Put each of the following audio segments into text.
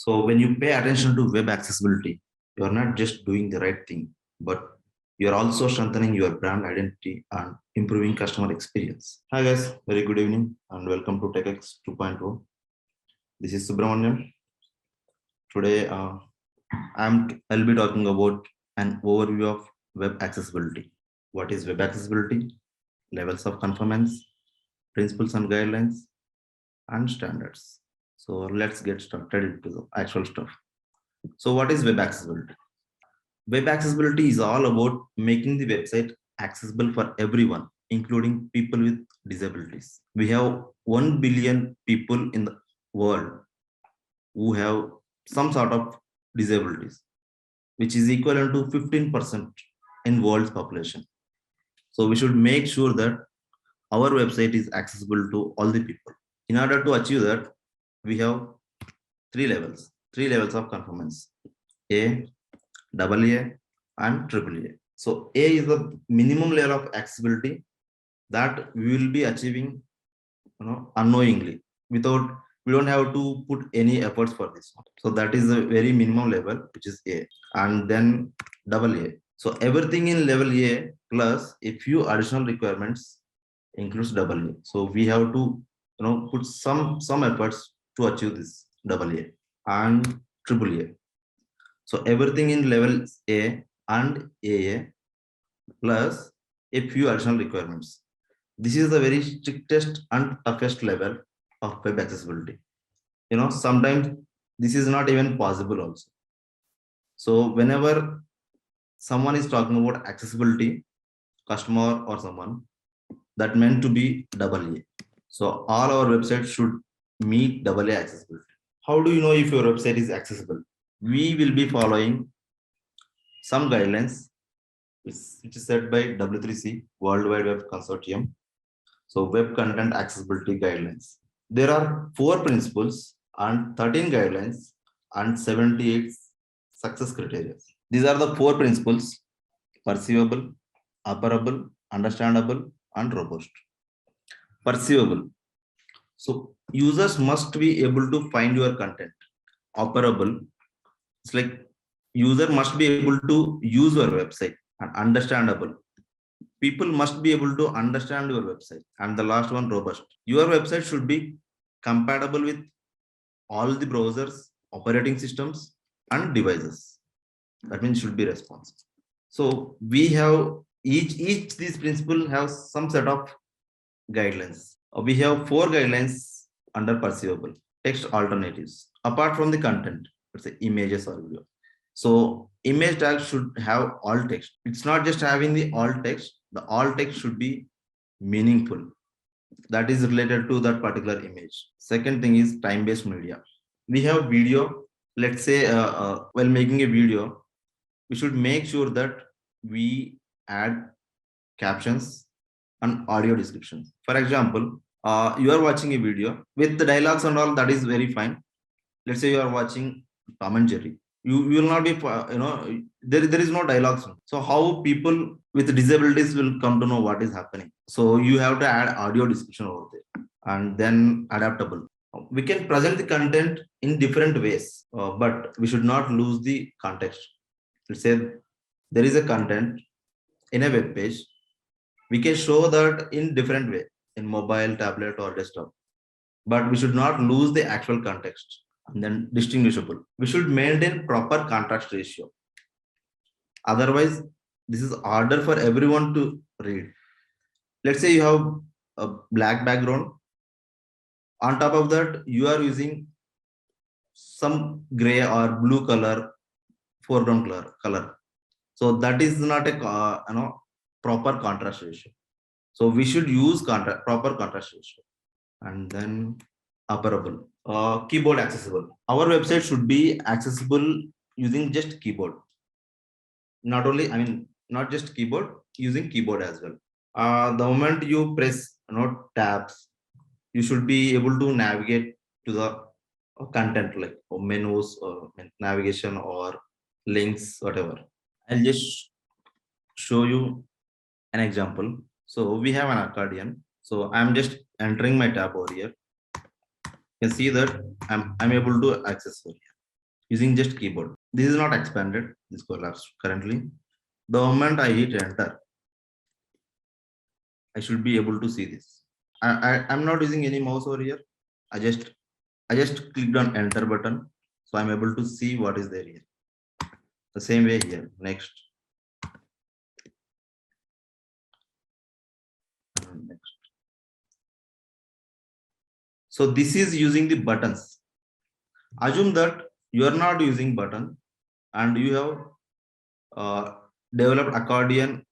So when you pay attention to web accessibility, you are not just doing the right thing, but you are also strengthening your brand identity and improving customer experience. Hi guys, very good evening and welcome to TECHX 2.0. This is Subramaniam. Today I'll be talking about an overview of web accessibility. What is web accessibility? Levels of conformance, principles and guidelines, and standards. So let's get started into the actual stuff. So what is web accessibility? Web accessibility is all about making the website accessible for everyone, including people with disabilities. We have 1 billion people in the world who have some sort of disabilities, which is equivalent to 15% in world's population. So we should make sure that our website is accessible to all the people. In order to achieve that, we have three levels of conformance: A, double A, and triple A. So A is the minimum level of accessibility that we will be achieving, unknowingly, without we don't have to put any efforts for this one. So that is a very minimum level, which is A, and then double A. So everything in level A plus a few additional requirements includes double A. So we have to put some efforts to achieve this double A and triple A. So everything in level A and AA plus a few additional requirements. This is the very strictest and toughest level of web accessibility. Sometimes this is not even possible also. So whenever someone is talking about accessibility, customer or someone, that meant to be double A. So all our websites should meet double A accessibility. How do you know if your website is accessible? We will be following some guidelines which is set by W3C, World Wide Web Consortium. So web content accessibility guidelines. There are 4 principles and 13 guidelines and 78 success criteria. These are the 4 principles: perceivable, operable, understandable, and robust. Perceivable. So users must be able to find your content. Operable. It's like user must be able to use your website. And understandable. People must be able to understand your website. And the last one, robust. Your website should be compatible with all the browsers, operating systems, and devices. That means should be responsive. So we have each these principles have some set of guidelines. We have 4 guidelines under perceivable. Text alternatives. Apart from the content, let's say images or video. So image tag should have all text. It's not just having the all text. The all text should be meaningful. That is related to that particular image. Second thing is time-based media. We have video. Let's say while making a video, we should make sure that we add captions and audio descriptions. For example, you are watching a video with the dialogues and all, that is very fine. Let's say you are watching Tom and Jerry. You will not be, there is no dialogues. So how people with disabilities will come to know what is happening? So you have to add audio description over there. And then adaptable. We can present the content in different ways, but we should not lose the context. Let's say there is a content in a web page. We can show that in different way, in mobile, tablet, or desktop, but we should not lose the actual context. And then distinguishable. We should maintain proper contrast ratio. Otherwise, this is harder for everyone to read. Let's say you have a black background. On top of that, you are using some gray or blue color foreground color. So that is not a proper contrast ratio. So we should use proper contrast ratio. And then operable. Keyboard accessible. Our website should be accessible using just keyboard. Not just keyboard, using keyboard as well. The moment you press tabs, you should be able to navigate to the content, like menus or navigation or links, whatever. I'll just show you an example. So we have an accordion. So I'm just entering my tab over here. You can see that I'm able to access over here. using just keyboard. This is not expanded, this collapsed currently. The moment I hit enter, I should be able to see this. I'm not using any mouse over here. I just clicked on enter button. So I'm able to see what is there here. The same way here. Next. Next. So this is using the buttons. Assume that you are not using button and you have developed accordion,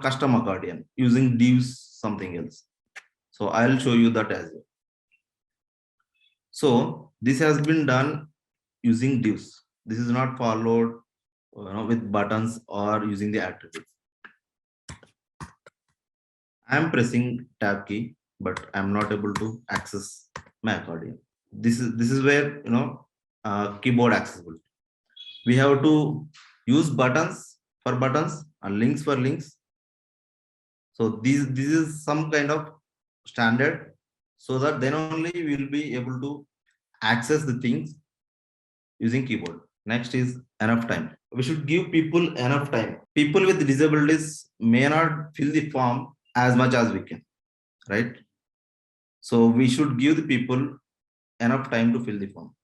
custom accordion using divs something else. So I'll show you that as well. So this has been done using divs. This is not followed with buttons or using the attributes. I am pressing tab key, but I'm not able to access my accordion. This is where keyboard accessibility. We have to use buttons for buttons and links for links. So this is some kind of standard, so that then only we will be able to access the things using keyboard. Next is enough time. We should give people enough time. People with disabilities may not fill the form as much as we can, right? So we should give the people enough time to fill the form.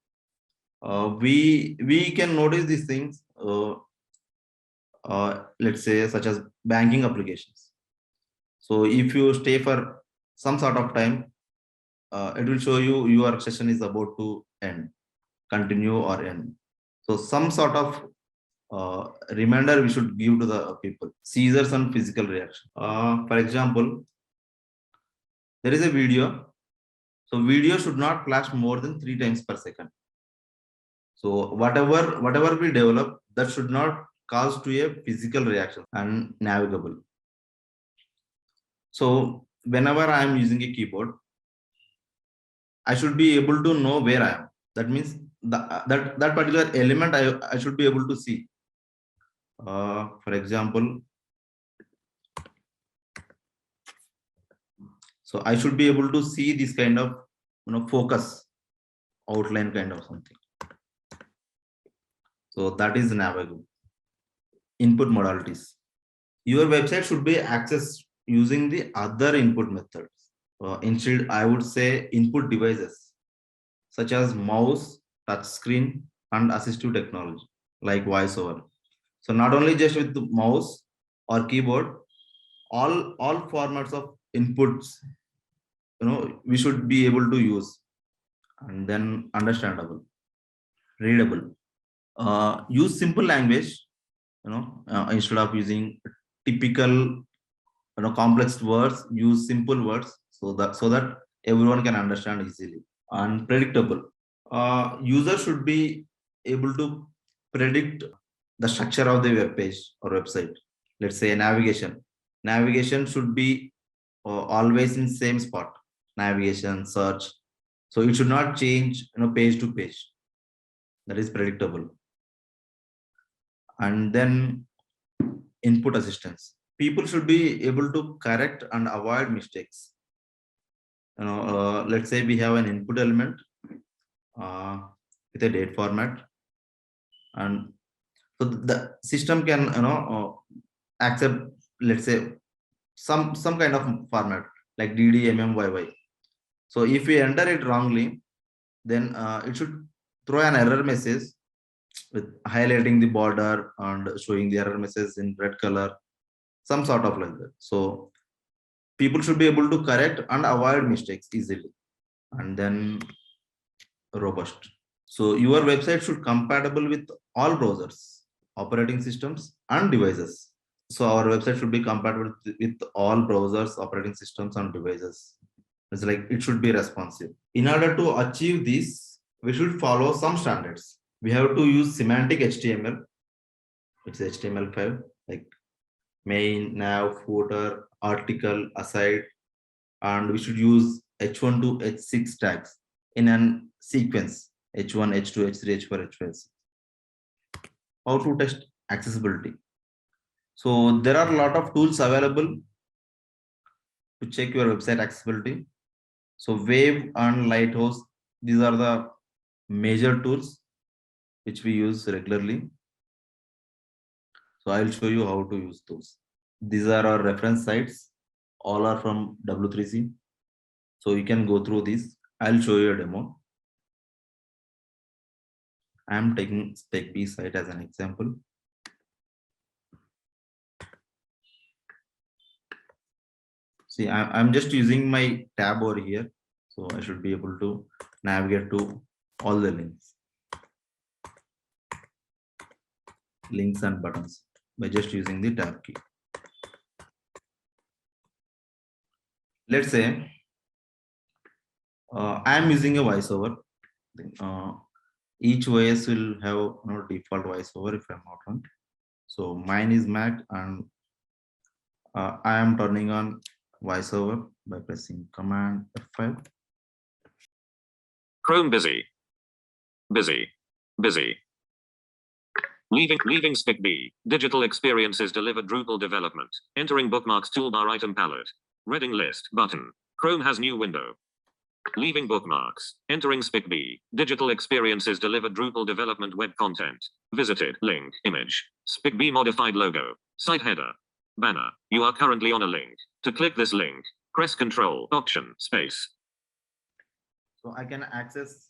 We can notice these things, let's say such as banking applications. So if you stay for some sort of time, it will show you your session is about to end, continue or end. So some sort of reminder we should give to the people. Seizures and physical reaction. For example, there is a video. So video should not flash more than 3 times per second. So whatever we develop, that should not cause to a physical reaction and navigable. So whenever I am using a keyboard, I should be able to know where I am. That means that particular element I should be able to see. For example, so I should be able to see this kind of focus outline kind of something. So that is navigable. Input modalities. Your website should be accessed using the other input methods. Instead, I would say input devices such as mouse, touch screen, and assistive technology like voiceover. So not only just with the mouse or keyboard, all formats of inputs, we should be able to use, and then understandable, readable. Use simple language, instead of using typical, complex words. Use simple words so that everyone can understand easily. And predictable. User should be able to predict the structure of the web page or website. Let's say navigation. Navigation should be always in same spot. Navigation, search. So it should not change, page to page. That is predictable. And then input assistance. People should be able to correct and avoid mistakes. Let's say we have an input element with a date format, and so the system can accept, let's say, some kind of format like ddmmyy. So if we enter it wrongly, then it should throw an error message with highlighting the border and showing the error message in red color, some sort of like that. So people should be able to correct and avoid mistakes easily. And then robust. So your website should compatible with all browsers, operating systems, and devices. So our website should be compatible with all browsers, operating systems, and devices. It's like it should be responsive. In order to achieve this, we should follow some standards. We have to use semantic HTML. It's HTML5, like main, nav, footer, article, aside, and we should use H1 to H6 tags in an sequence: H1, H2, H3, H4, H5. How to test accessibility? So there are a lot of tools available to check your website accessibility. So Wave and Lighthouse, these are the major tools. which we use regularly. So I'll show you how to use those. These are our reference sites. All are from W3C. So you can go through this. I'll show you a demo. I'm taking Specbee site as an example. See, I'm just using my tab over here. So I should be able to navigate to all the links and buttons by just using the tab key. Let's say I'm using a voiceover. Each OS will have default voiceover if I'm not wrong. So mine is Mac, and I am turning on voiceover by pressing Command F5. Chrome busy. Leaving Specbee. Digital experiences delivered Drupal development. Entering bookmarks toolbar item palette. Reading list button. Chrome has new window. Leaving bookmarks. Entering Specbee. Digital experiences delivered Drupal development web content. Visited link image. Specbee modified logo. Site header. Banner. You are currently on a link. To click this link, press Control Option space. So I can access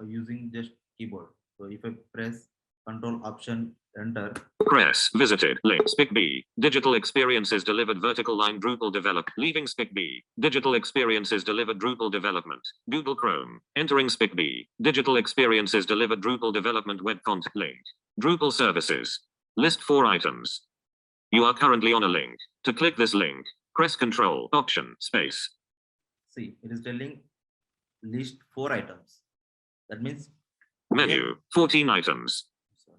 using just keyboard. So if I press Control Option Enter. Press visited link Specbee. Digital experiences delivered vertical line Drupal develop. Leaving Specbee. Digital experiences delivered Drupal development. Google Chrome. Entering Specbee. Digital experiences delivered Drupal development web content link. Drupal services. List 4 items. You are currently on a link. To click this link, press Control Option space. See, it is telling list 4 items. That means menu 14 items.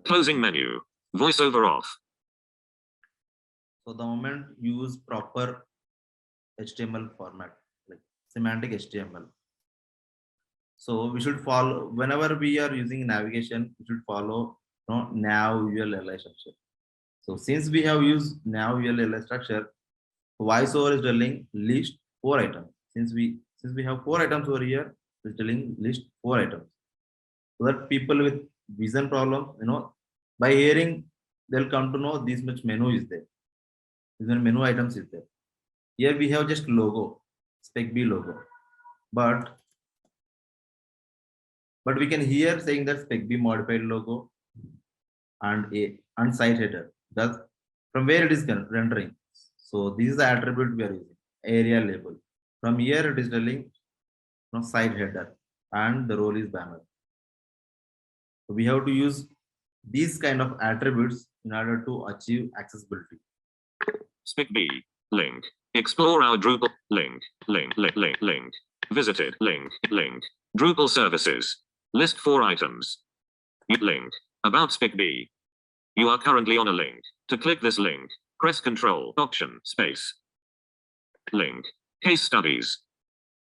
Closing menu. Voiceover off. So the moment you use proper HTML format, like semantic HTML. So we should follow, whenever we are using navigation, we should follow nav ULLI structure. So since we have used nav ULLI structure, voiceover is telling list 4 items. Since we have 4 items over here, it's telling list 4 items. So that people with vision problem, by hearing, they'll come to know this much menu is there. This many menu items is there. Here we have just logo, Specbee logo, but we can hear saying that Specbee modified logo and site header. That's from where it is rendering. So this is the attribute we are using, area label. From here it is telling site header and the role is banner. So we have to use these kind of attributes in order to achieve accessibility. Specbee link. Explore our Drupal link. Visited link. Drupal services. List 4 items. Link. About Specbee. You are currently on a link. To click this link, press Control Option space. Link. Case studies.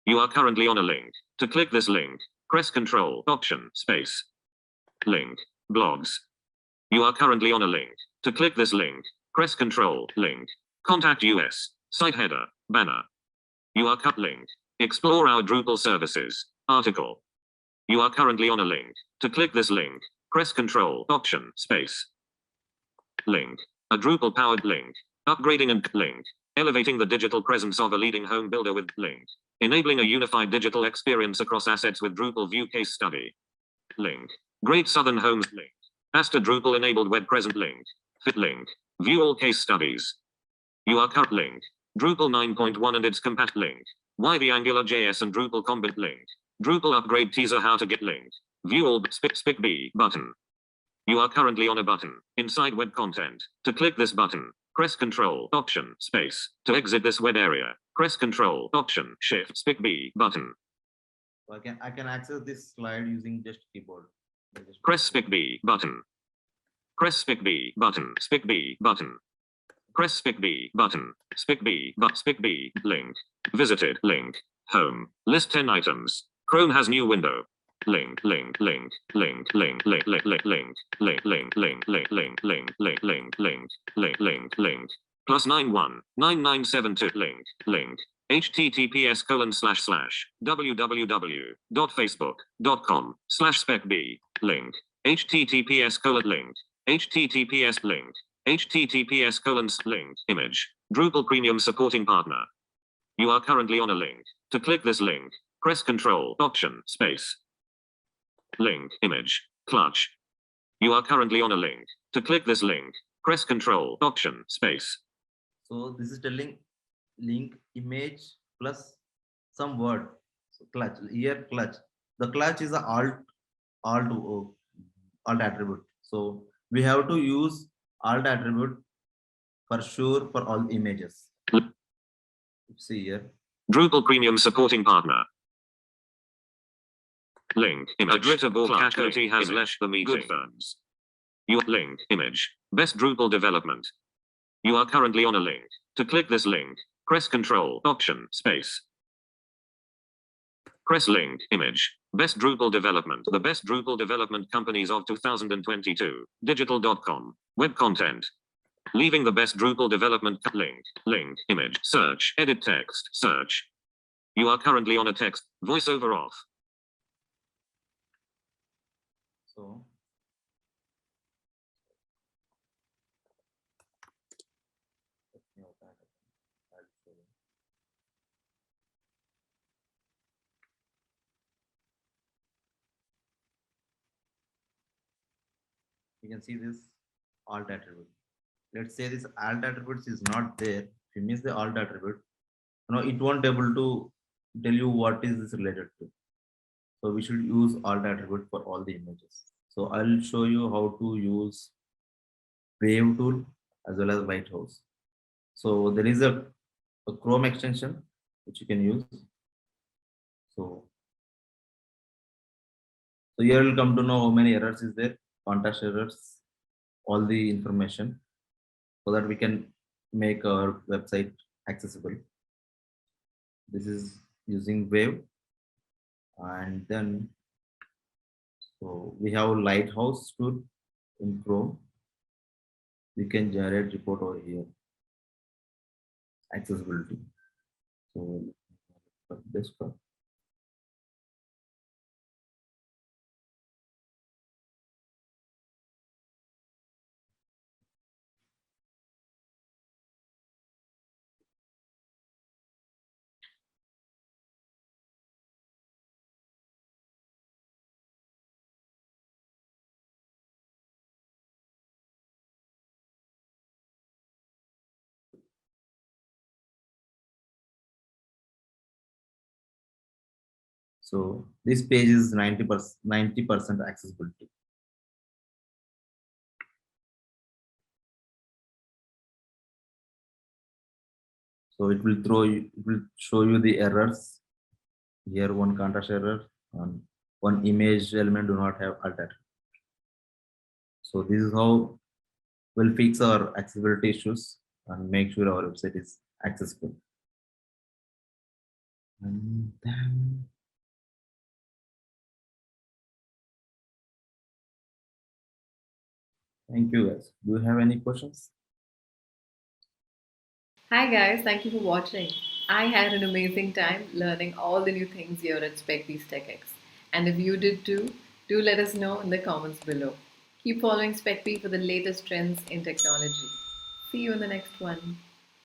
You are currently on a link. To click this link, press Control Option space. Link. Blogs. You are currently on a link. To click this link, press Control link. Contact us. Site header. Banner. You are cut link. Explore our Drupal services. Article. You are currently on a link. To click this link, press Control Option space. Link. A Drupal powered link. Upgrading and link. Elevating the digital presence of a leading home builder with link. Enabling a unified digital experience across assets with Drupal View case study. Link. Great Southern Homes link. Asta Drupal enabled web present link. Fit link. View all case studies. You are cut link. Drupal 9.1 and its compat link. Why the Angular JS and Drupal combat link. Drupal upgrade teaser how to get link. View all Specbee button. You are currently on a button inside web content. To click this button, press Control Option space. To exit this web area, press Control Option Shift Specbee button. So I can access this slide using just keyboard. Press Specbee button. Press Specbee button. Specbee button. Press Specbee button. Specbee link. Visited link. Home. List 10 items. Chrome has new window. Link. Plus 919972 link. https://www.facebook.com/specbee link. https://link, https://link, https://link, image, Drupal Premium Supporting Partner. You are currently on a link. To click this link, press Control, Option, Space. Link, image, clutch. You are currently on a link. To click this link, press Control, Option, Space. So this is telling link image plus some word. So clutch here clutch. The clutch is a alt attribute. So we have to use alt attribute for sure for all images. See here. Drupal Premium Supporting Partner. Link, image. Agritable Kakoti has left the meeting. Good firms. Your link, image. Best Drupal development. You are currently on a link. To click this link, press Control, Option, Space. Press link, image. Best Drupal development. The best Drupal development companies of 2022. Digital.com. Web content. Leaving the best Drupal development link, image, search, edit text, search. You are currently on a text, voiceover off. So you can see this alt attribute. Let's say this alt attributes is not there. If you miss the alt attribute, it won't able to tell you what is this related to. So we should use alt attribute for all the images. So I'll show you how to use wave tool as well as lighthouse. So there is a Chrome extension which you can use. So here you'll come to know how many errors is there, context errors, all the information, so that we can make our website accessible. This is using Wave, and then so we have Lighthouse tool in Chrome. We can generate report over here. Accessibility. So desktop. So this page is 90% accessibility. So it will show you the errors. Here one context error, one image element do not have alt attribute. So this is how we'll fix our accessibility issues and make sure our website is accessible. And then thank you guys. Do you have any questions? Hi guys, thank you for watching. I had an amazing time learning all the new things here at Specbee's TECHX. And if you did too, do let us know in the comments below. Keep following Specbee for the latest trends in technology. See you in the next one.